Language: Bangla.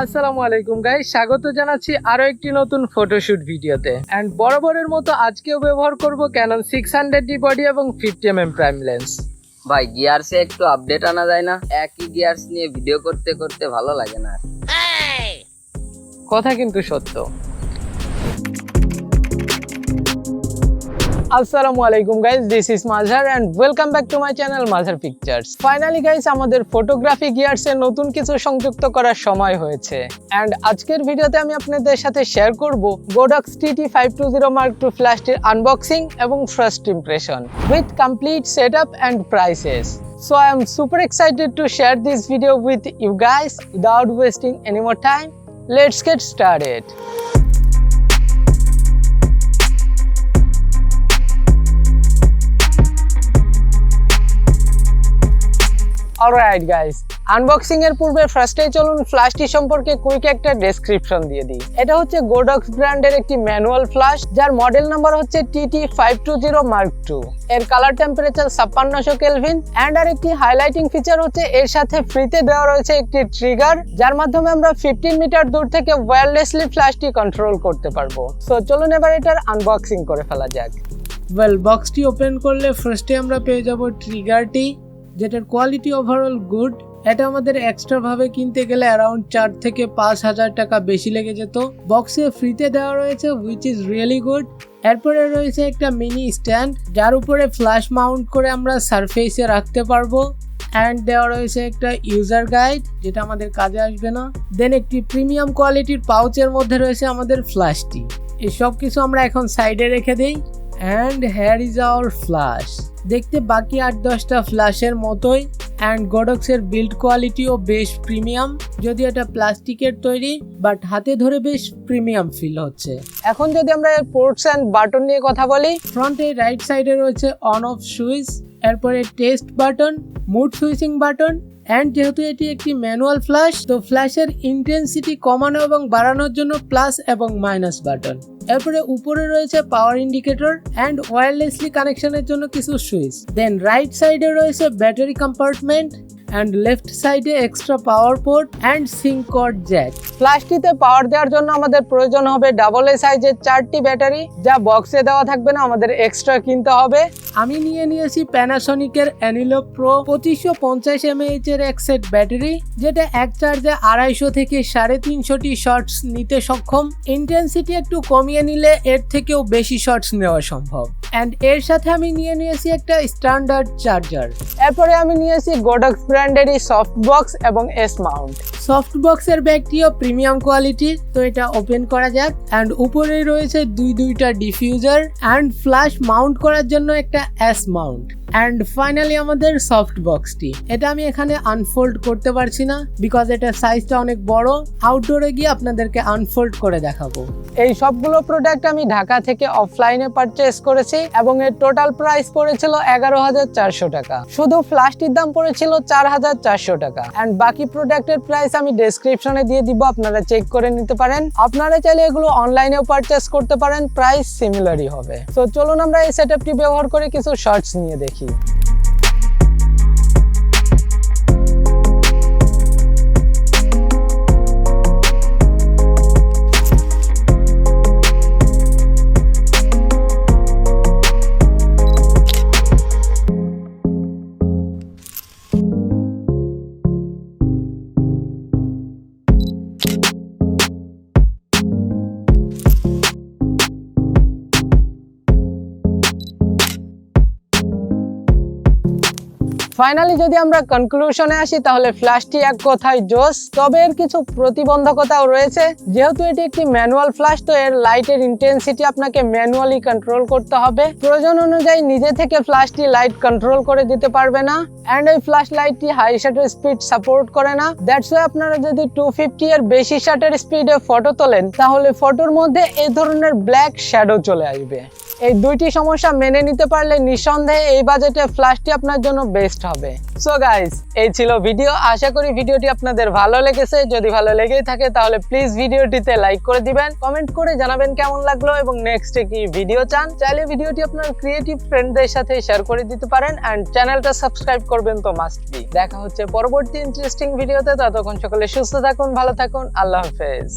আসসালামু আলাইকুম গাইস, স্বাগত জানাচ্ছি আরো একটি নতুন ফটোশুট ভিডিওতে। এন্ড বরাবরের মতো আজকেও ব্যবহার করব Canon 600D বডি এবং 50mm প্রাইম লেন্স। ভাই গিয়ারসে একটু আপডেট আনা যায় না? একই গিয়ারস নিয়ে ভিডিও করতে করতে ভালো লাগে না। কথা কিন্তু সত্য। আসসালামু আলাইকুম guys, this is Mazhar and welcome back to my channel Mazhar Pictures. Finally guys, আমাদের ফটোগ্রাফি গিয়ারসে নতুন কিছু সংযুক্ত করার সময় হয়েছে। এন্ড আজকের ভিডিওতে আমি আপনাদের সাথে শেয়ার করব Godox TT520 Mark II ফ্ল্যাশটির আনবক্সিং এবং first impression with complete setup and prices. So I am super excited to share this video with you guys. Without wasting any more time, let's get started. Alright guys, unboxing এর পূর্বে ফার্স্টেই চলুন ফ্ল্যাশটি সম্পর্কে কুইক একটা ডেসক্রিপশন দিয়ে দিই। এটা হচ্ছে Godox ব্র্যান্ডের একটি ম্যানুয়াল ফ্ল্যাশ, যার মডেল নাম্বার হচ্ছে TT520 Mark II। এর কালার টেম্পারেচার 5600 কেলভিন এন্ড আর একটি হাইলাইটিং ফিচার হচ্ছে এর সাথে ফ্রিতে দেওয়া রয়েছে একটি ট্রিগার, যার মাধ্যমে আমরা 15 মিটার দূর থেকে ওয়্যারলেসলি ফ্ল্যাশটি কন্ট্রোল করতে পারবো। সো চলুন এবার এটার আনবক্সিং করে ফেলা যাক। ওয়েল, বক্সটি ওপেন করলে ফার্স্টে আমরা পেয়ে যাব ট্রিগারটি, যেটার কোয়ালিটি ওভারঅল গুড। এটা আমাদের এক্সট্রা ভাবে কিনতে গেলে অ্যারাউন্ড 4 থেকে 5,000 টাকা বেশি লেগে যেত। বক্সে ফ্রিতে দেওয়া রয়েছে, হুইচ ইজ রিয়েলি গুড। এরপরে রয়েছে একটা মিনি স্ট্যান্ড, যার উপরে ফ্ল্যাশ মাউন্ট করে আমরা সারফেসে রাখতে পারবো। অ্যান্ড দেওয়া রয়েছে একটা ইউজার গাইড, যেটা আমাদের কাজে আসবে না। দেন একটি প্রিমিয়াম কোয়ালিটির পাউচের মধ্যে রয়েছে আমাদের ফ্ল্যাশটি। এই সব কিছু আমরা এখন সাইডে রেখে দিই। And hair is our flash. দেখতে বাকি 8-10টা ফ্ল্যাশের মতোই। অ্যান্ড গোডক্সের বিল্ড কোয়ালিটিও বেশ প্রিমিয়াম, যদি এটা প্লাস্টিকের তৈরি, বাট হাতে ধরে বেশ প্রিমিয়াম ফিল হচ্ছে। এখন যদি আমরা এর পোর্টস অ্যান্ড বাটন নিয়ে কথা বলি, ফ্রন্টে রাইট সাইডে রয়েছে অন অফ সুইচ, এরপরে test button, mode switching button. And যেহেতু এটি একটি ম্যানুয়াল ফ্ল্যাশ, তো ফ্ল্যাশের ইন্টেন্সিটি কমানো এবং বাড়ানোর জন্য প্লাস এবং মাইনাস বাটন। এরপরে উপরে রয়েছে পাওয়ার ইন্ডিকেটর অ্যান্ড ওয়্যারলেসলি কানেকশনের জন্য কিছু সুইচ। দেন রাইট সাইডে রয়েছে ব্যাটারি কম্পার্টমেন্ট অ্যান্ড লেফট সাইডে extra power port and sync cord jack. ফ্ল্যাশটিতে পাওয়ার দেওয়ার জন্য আমাদের প্রয়োজন হবে AA সাইজের 4টি ব্যাটারি, যা বক্সে দেওয়া থাকবে না, আমাদের এক্সট্রা কিনতে হবে। আমি নিয়েছি প্যানাসনিকের অ্যানিলো প্রো 2550 mAh এর এক সেট ব্যাটারি, যেটা এক চার্জে 250 থেকে 350টি শটস নিতে সক্ষম। ইন্টেন্সিটি একটু কমিয়ে নিলে এর থেকেও বেশি শটস নেওয়া সম্ভব। অ্যান্ড এর সাথে আমি নিয়েছি একটা স্ট্যান্ডার্ড চার্জার। এরপরে আমি নিয়েছি Godox ব্র্যান্ডেরই সফট বক্স এবং এস মাউন্ট। সফট বক্সের ব্যাগটিও প্রিমিয়াম কোয়ালিটির, তো এটা ওপেন করা যাক। অ্যান্ড উপরে রয়েছে দুইটা ডিফিউজার অ্যান্ড ফ্ল্যাশ মাউন্ট করার জন্য একটা এস মাউন্ট। অ্যান্ড ফাইনালি আমাদের সফট বক্সটি। এটা আমি এখানে আনফোল্ড করতে পারছি না, বিকজ এটার সাইজটা অনেক বড়। আউটডোরে গিয়ে আপনাদেরকে আনফোল্ড করে দেখাবো। এই সবগুলো প্রোডাক্ট আমি ঢাকা থেকে অফলাইনে পারচেস করেছি এবং এর টোটাল প্রাইস পড়েছিল 11,400 টাকা। শুধু ফ্ল্যাশটির দাম পড়েছিল 4,400 টাকা। অ্যান্ড বাকি প্রোডাক্টের প্রাইস আমি ডেসক্রিপশনে দিয়ে দিব, আপনারা চেক করে নিতে পারেন। আপনারা চাইলে এগুলো অনলাইনেও পারচেস করতে পারেন, প্রাইস সিমিলারই হবে। তো চলুন আমরা এই সেটআপটি ব্যবহার করে কিছু শর্টস নিয়ে দেখি। ফাইনালি যদি আমরা কনক্লুশনে আসি, তাহলে ফ্ল্যাশটি এক কথায় জোস। তবে এর কিছু প্রতিবন্ধকতাও রয়েছে। যেহেতু এটি একটি ম্যানুয়াল ফ্ল্যাশ, তো এর লাইটের ইন্টেন্সিটি আপনাকে ম্যানুয়ালি কন্ট্রোল করতে হবে। প্রয়োজন অনুযায়ী নিজে থেকে ফ্ল্যাশটি লাইট কন্ট্রোল করে দিতে পারবে না। অ্যান্ড এই ফ্ল্যাশ লাইটটি হাই শাটার স্পিড সাপোর্ট করে না। দ্যাটস ওয়াই আপনারা যদি 250 এর বেশি শাটার স্পিডে ফটো তোলেন, তাহলে ফটোর মধ্যে এই ধরনের ব্ল্যাক শ্যাডো চলে আসবে। এই দুইটি সমস্যা মেনে নিতে পারলে নিঃসন্দেহে এই বাজেটে ফ্ল্যাশটি আপনার জন্য বেস্ট হবে। সো গাইস, এই ছিল ভিডিও। আশা করি ভিডিওটি আপনাদের ভালো লেগেছে। যদি ভালো লেগেই থাকে তাহলে প্লিজ ভিডিওটিতে লাইক করে দিবেন, কমেন্ট করে জানাবেন কেমন লাগলো এবং নেক্সটে কি ভিডিও চান। চাইলে ভিডিওটি আপনার ক্রিয়েটিভ ফ্রেন্ডদের সাথে শেয়ার করে দিতে পারেন এন্ড চ্যানেলটা সাবস্ক্রাইব করবেন তো মাস্ট বি। দেখা হচ্ছে পরবর্তী ইন্টারেস্টিং ভিডিওতে। ততক্ষণ সকলে সুস্থ থাকুন, ভালো থাকুন, আল্লাহ হাফেজ।